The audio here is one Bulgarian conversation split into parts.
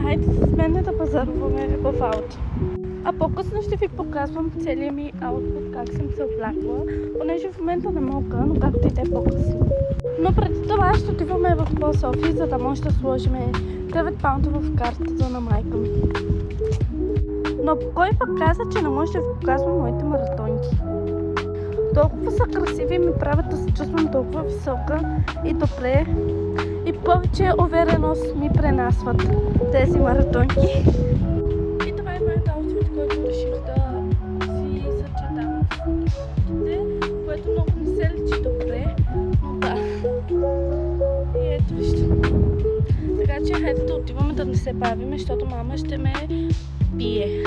Хайде с мен да пазаруваме в ауто. А по-късно ще ви показвам целия ми аутфит, как съм се облякла, понеже в момента не мога, но както и те по-късно. Но преди това ще отиваме в Post Office, за да може да сложим 9 паунта в картата на майка ми. Но кой пък каза, че не може да ви показвам моите маратонки? Толкова са красиви и ми правят да се чувствам толкова висока и добре. И повече увереност ми пренасват тези маратонки. И това е моят аутфит, който реших да си съчетавам с маратонките, което много не се личи добре, но да. И ето вижте. Така че хайде да отиваме да не се бавиме, защото мама ще ме бие.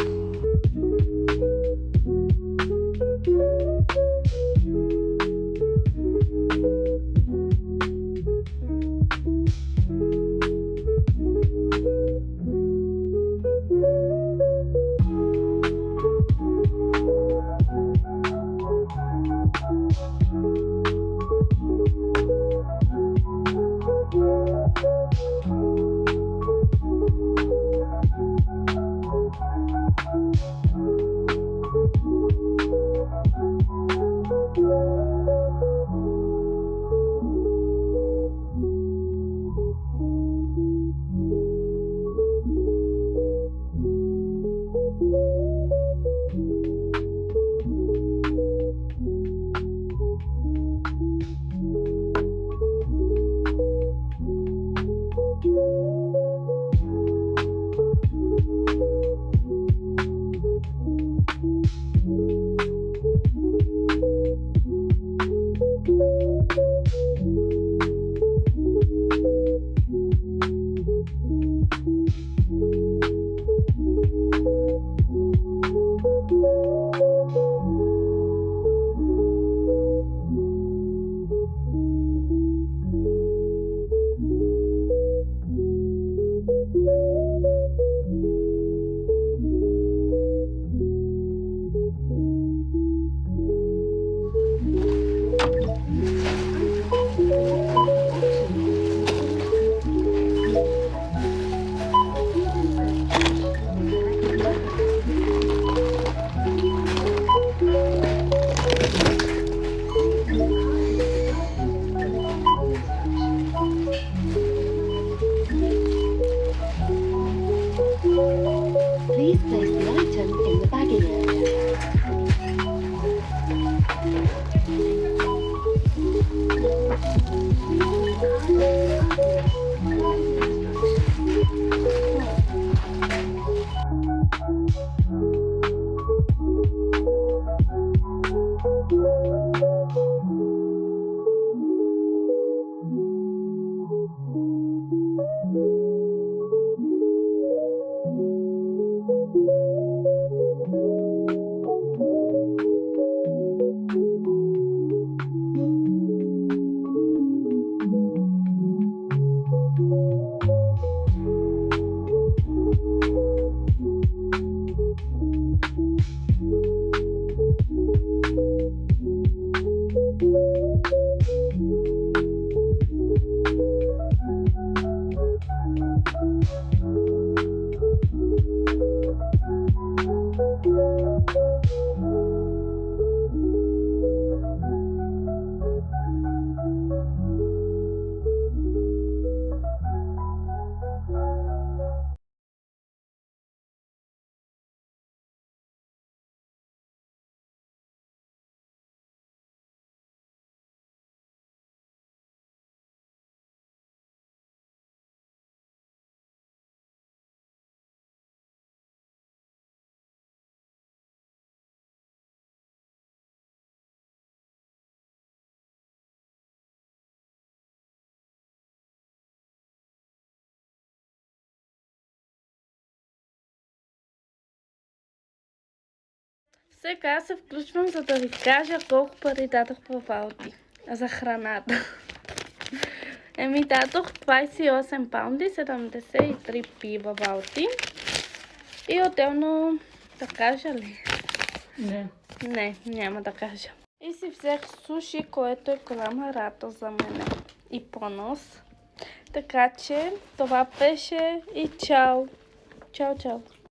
Please place the item in the bagging area. Сега се включвам, за да ви кажа колко пари дадох в Алди за храната. Дадох 28 паунди, 73 пи в Алди. И отделно да кажа ли? Не. Не, няма да кажа. И си взех суши, което е голяма радост за мене. И понос. Така че това беше и чао. Чао, чао.